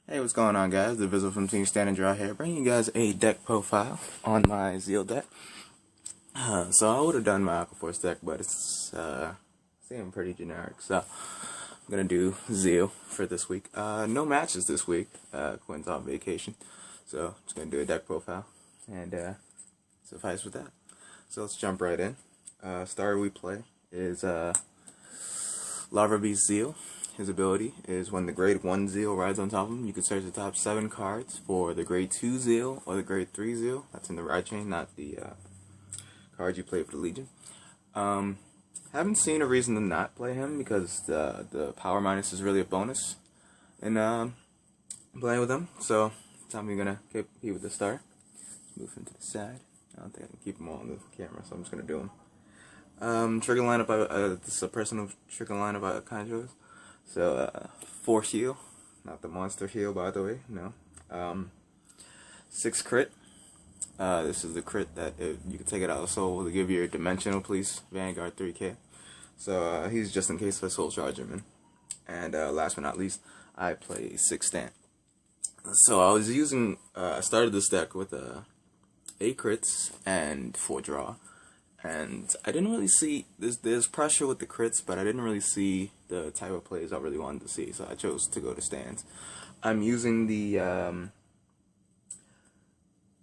Hey, what's going on, guys? Dvzl from Team Stand and Draw here, bringing you guys a deck profile on my Zeal deck. So I would have done my Aquaforce deck, but it's seeming pretty generic. So I'm gonna do Zeal for this week. No matches this week. Quinn's on vacation, so just gonna do a deck profile and suffice with that. So let's jump right in. Starter we play is Larva Beast Zeal. His ability is when the grade 1 Zeal rides on top of him, you can search the top 7 cards for the grade 2 Zeal or the grade 3 Zeal. That's in the ride chain, not the cards you play for the Legion. Haven't seen a reason to not play him because the power minus is really a bonus in playing with him. So, time you're going to compete with the star. Let's move him to the side. I don't think I can keep him all on the camera, so I'm just going to do him. Trigger lineup, this is a personal trigger lineup I kind of chose. So, 4 heal, not the monster heal, by the way, no. 6 crit. This is the crit that you can take it out of soul to give your Dimensional Police Vanguard 3k. So, he's just in case I soul charge him in. And last but not least, I play 6 stand. So, I was using, I started this deck with 8 crits and 4 draw. And I didn't really see, there's pressure with the crits, but I didn't really see the type of plays I really wanted to see, so I chose to go to stands. I'm using the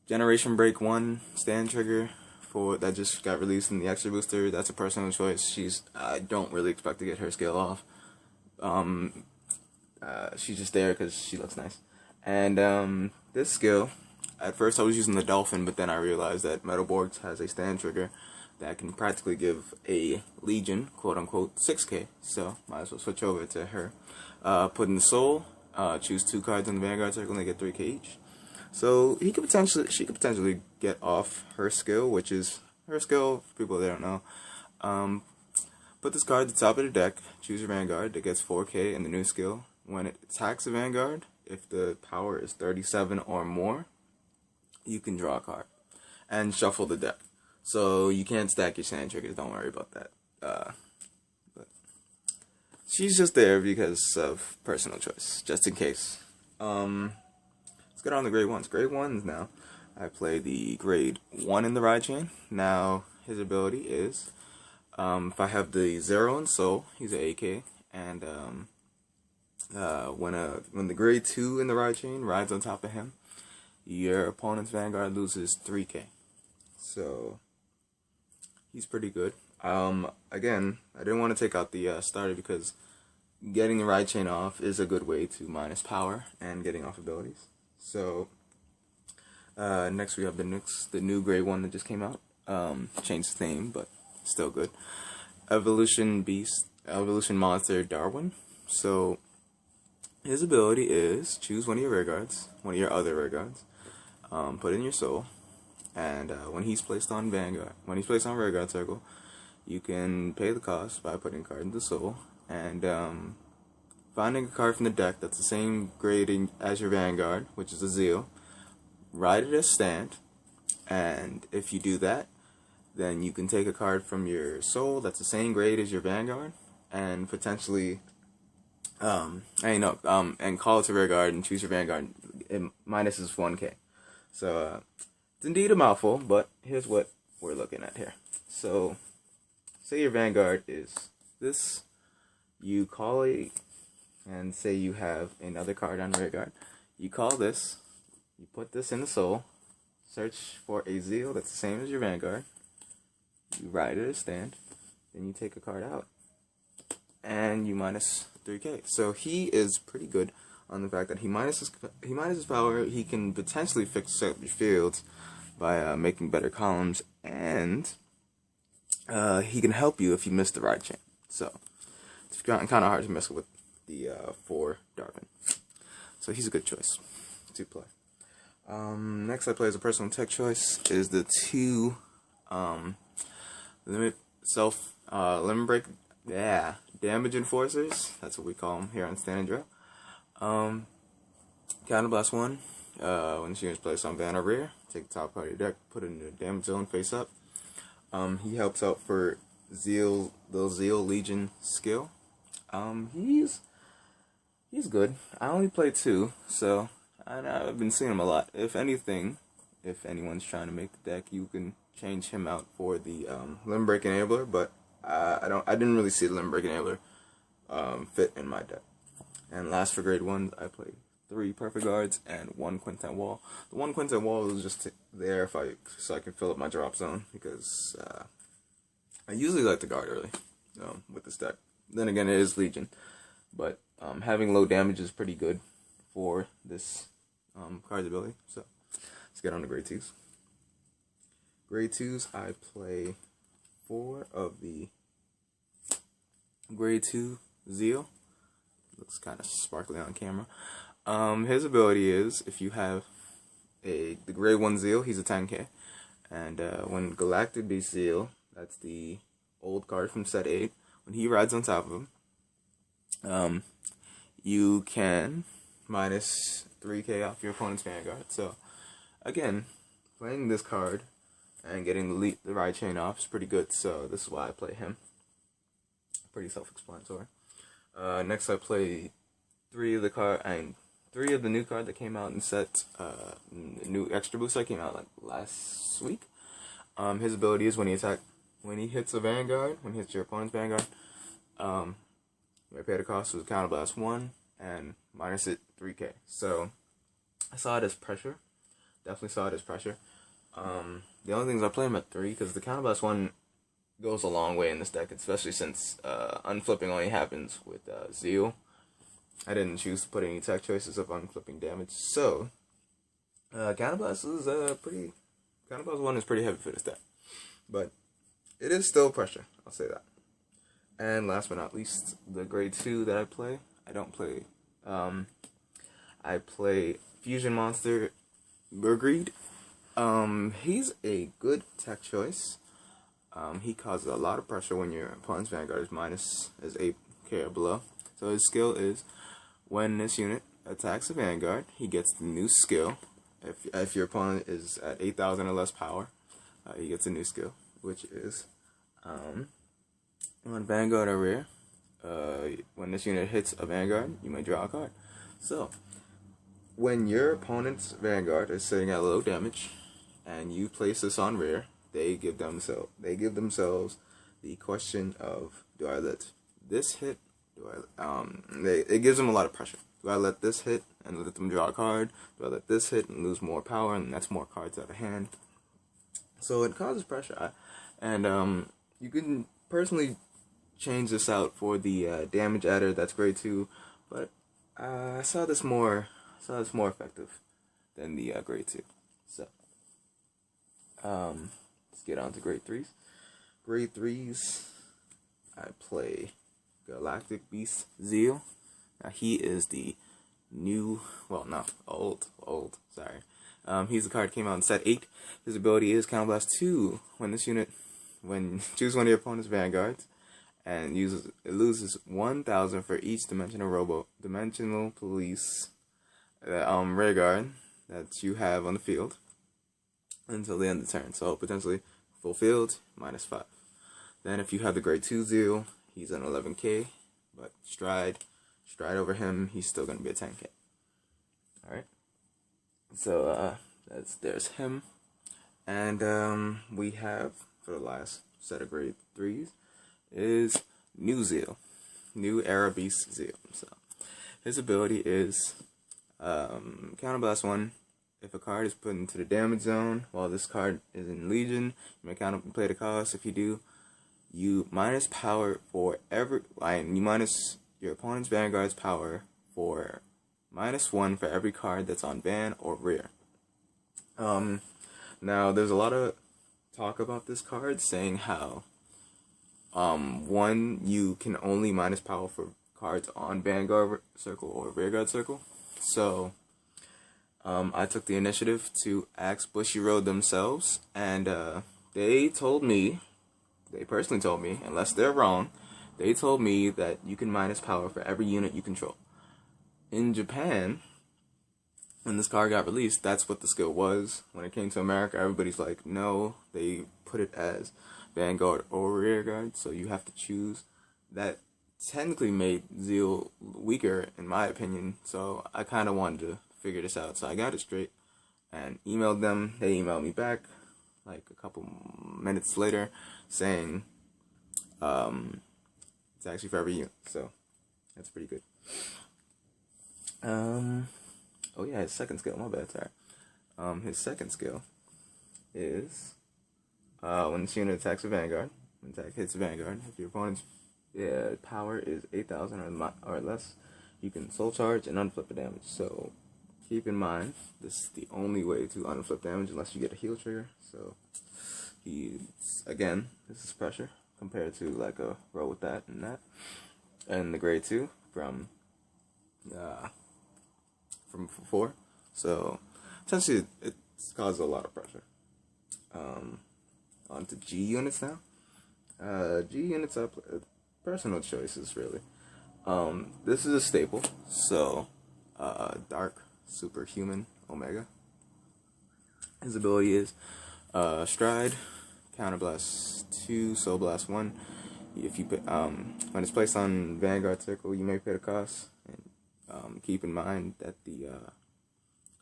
Generation Break 1 stand trigger that just got released in the extra booster. That's a personal choice. I don't really expect to get her skill off. She's just there because she looks nice. And this skill, at first I was using the Dolphin, but then I realized that Metalborgs has a stand trigger that can practically give a Legion, quote-unquote, 6k, so might as well switch over to her. Put in the Soul, choose 2 cards in the Vanguard Circle and they get 3k each. So she could potentially get off her skill, which is her skill, for people that don't know. Put this card at the top of the deck, choose your Vanguard, that gets 4k in the new skill. When it attacks a Vanguard, if the power is 37 or more, you can draw a card and shuffle the deck. So you can't stack your sand triggers, don't worry about that. But she's just there because of personal choice, just in case. Let's get on the grade 1s. Grade 1s now. I play the grade 1 in the ride chain. Now, his ability is, if I have the 0 in soul, he's an AK, and when the grade 2 in the ride chain rides on top of him, your opponent's Vanguard loses 3k. So he's pretty good. Again, I didn't want to take out the starter because getting the ride chain off is a good way to minus power and getting off abilities. So next we have the new grade 1 that just came out. Changed its name, but still good. Evolution Monster Darwin. So his ability is choose one of your rear guards, one of your other rear guards, put in your soul. And when he's placed on rear guard circle, you can pay the cost by putting a card into soul and finding a card from the deck that's the same grading as your Vanguard, which is a Zeal. Ride it as stand, and if you do that, then you can take a card from your soul that's the same grade as your Vanguard, and potentially, and call it to rear guard and choose your Vanguard. It minuses 1k. So. It's indeed a mouthful, but here's what we're looking at here. So, say your Vanguard is this, you call it, and say you have another card on rear guard. You call this, you put this in the soul, search for a Zeal that's the same as your Vanguard, you ride it as stand, then you take a card out, and you minus 3k. So he is pretty good on the fact that he minuses power. He can potentially fix up your fields by making better columns, and he can help you if you miss the ride chain. So it's kind of hard to mess with the 4 Darwin. So he's a good choice to play. Next I play as a personal tech choice is the 2 limit break. Yeah, damage enforcers. That's what we call them here on Stand and Draw. Counterblast 1. When the unit's placed on Vanguard rear, take the top card of your deck, put it in the damage zone face up. He helps out for the Zeal Legion skill. He's He's good. I only play 2, so I've been seeing him a lot. If anything, if anyone's trying to make the deck, you can change him out for the Limb Break Enabler, but I didn't really see the Limb Break Enabler fit in my deck. And last for grade 1, I play 3 Perfect Guards and 1 Quintet Wall. The 1 Quintet Wall is just there so I can fill up my drop zone, because I usually like to guard early with this deck. Then again, it is Legion, but having low damage is pretty good for this card's ability. So let's get on to grade 2s. Grade 2s, I play 4 of the grade 2 Zeal. Looks kind of sparkly on camera. His ability is, if you have the grade 1 Zeal, he's a 10k. And when Galactic Beast Zeal, that's the old card from set 8, when he rides on top of him, you can minus 3k off your opponent's Vanguard. So, again, playing this card and getting the ride chain off is pretty good. So, this is why I play him. Pretty self-explanatory. Next, I play 3 of the new card that came out in set, new extra boost that came out like last week. His ability is when he hits a Vanguard, when he hits your opponent's Vanguard, you may pay the cost with Counterblast 1 and minus it 3k. So I saw it as pressure. Definitely saw it as pressure. The only things I play him at 3 because the Counterblast 1 goes a long way in this deck, especially since unflipping only happens with Zeal. I didn't choose to put any tech choices of unflipping damage, so Counterblast is Counterblast 1 is pretty heavy for this deck, but it is still pressure. I'll say that. And last but not least, the grade 2 that I play. I play Fusion Monster Bergreed. He's a good tech choice. He causes a lot of pressure when your opponent's Vanguard is 8k or below. So his skill is, when this unit attacks a Vanguard, he gets the new skill. If your opponent is at 8,000 or less power, he gets a new skill, which is on Vanguard or rear. When this unit hits a Vanguard, you may draw a card. So, when your opponent's Vanguard is sitting at low damage, and you place this on rear, they give themselves the question of, do I let this hit? It gives them a lot of pressure. Do I let this hit and let them draw a card? Do I let this hit and lose more power, and that's more cards out of hand? So it causes pressure. You can personally change this out for the damage adder. That's grade 2, but I saw this more effective than the grade 2. So let's get on to grade 3s. Grade 3s, I play Galactic Beast Zeal. Now he is the old, sorry. He's the card that came out in set 8. His ability is Counterblast 2. When choose one of your opponent's Vanguards, and it loses 1,000 for each dimensional police rear guard that you have on the field until the end of the turn. So potentially full field, -5. Then if you have the grade 2 Zeal, he's an 11k, but stride over him, he's still going to be a 10k. Alright, so there's him. And we have, for the last set of grade 3s, is new Zeal, new Era Beast Zeal. So his ability is Counterblast 1. If a card is put into the damage zone while this card is in Legion, you may counterplay the cost. If you do, you minus power for you minus your opponent's Vanguard's power for -1 for every card that's on ban or rear. Now there's a lot of talk about this card saying how you can only minus power for cards on Vanguard circle or Rearguard circle. So I took the initiative to ask Bushiroad themselves, and they personally told me, unless they're wrong, they told me that you can minus power for every unit you control. In Japan, when this card got released, that's what the skill was. When it came to America, everybody's like, no, they put it as Vanguard or Rearguard, so you have to choose that technically made Zeal weaker, in my opinion, so I kind of wanted to figure this out. So I got it straight and emailed them. They emailed me back like a couple minutes later saying it's actually for every unit, so that's pretty good. Oh yeah, his second skill, my bad, sorry. His second skill is when this unit attacks a Vanguard, when attack hits a Vanguard, if your opponent's power is 8,000 or less, you can soul charge and unflip the damage. So keep in mind, this is the only way to unflip damage unless you get a heal trigger. So again, this is pressure compared to like a roll with that and that. And the grade 2 from 4. So essentially it causes a lot of pressure. On to G units now. G units are personal choices, really. This is a staple. So Dark Superhuman Omega. His ability is Stride, Counterblast 2, Soul Blast 1. If you put, when it's placed on Vanguard Circle, you may pay the cost. And keep in mind that the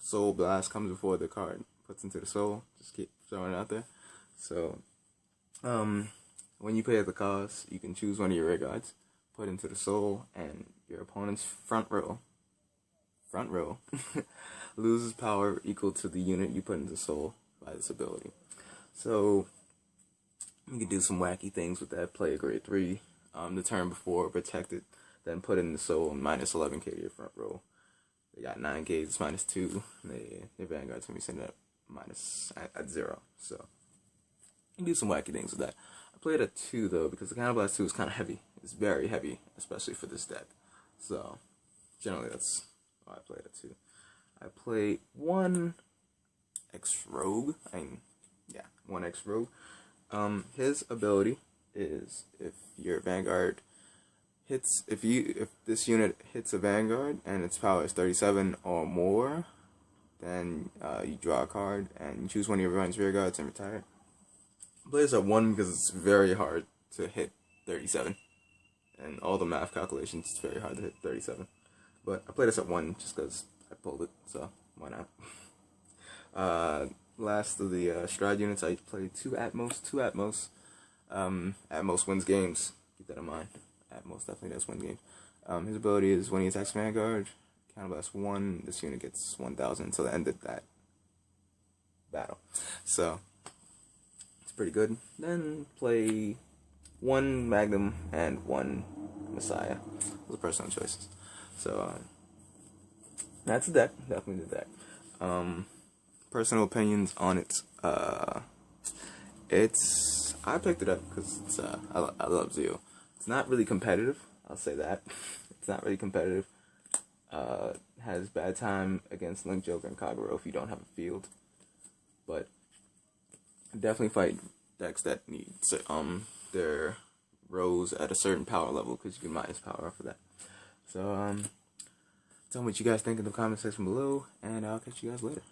Soul Blast comes before the card puts into the soul. Just keep throwing it out there. So when you pay the cost, you can choose one of your rear guards, put into the soul, and your opponent's front row loses power equal to the unit you put into soul by this ability. So you can do some wacky things with that. Play a grade 3 the turn before, protect it, then put it in the soul and minus 11k to your front row. They got 9k, it's minus 2. Their Vanguard's gonna be sitting at minus at 0. So you can do some wacky things with that. I played a 2 though because the Counterblast 2 is kind of heavy. It's very heavy, especially for this deck. So generally that's why I played a 2. I play 1 X-Rogue. One X-Rogue. His ability is if your Vanguard hits, if this unit hits a Vanguard and its power is 37 or more, then you draw a card and you choose one of your opponent's rear guards and retire it. I play this at 1 because it's very hard to hit 37. And all the math calculations, it's very hard to hit 37. But I play this at 1 just because I pulled it, so why not? Last of the Stride units, I play 2 Atmos. Atmos wins games. Keep that in mind. Atmos definitely does win games. His ability is when he attacks Vanguard, Counterblast 1, this unit gets 1,000 until the end of that battle. So it's pretty good. Then play 1 Magnum and 1 Messiah. Those are personal choices. So that's the deck. Definitely the deck. Personal opinions on it. I picked it up because I love Zeal. It's not really competitive. I'll say that. It's not really competitive. Has bad time against Link, Joker, and Kagero if you don't have a field. But definitely fight decks that need their rows at a certain power level because you can minus power off of that. So tell me what you guys think in the comment section below, and I'll catch you guys later.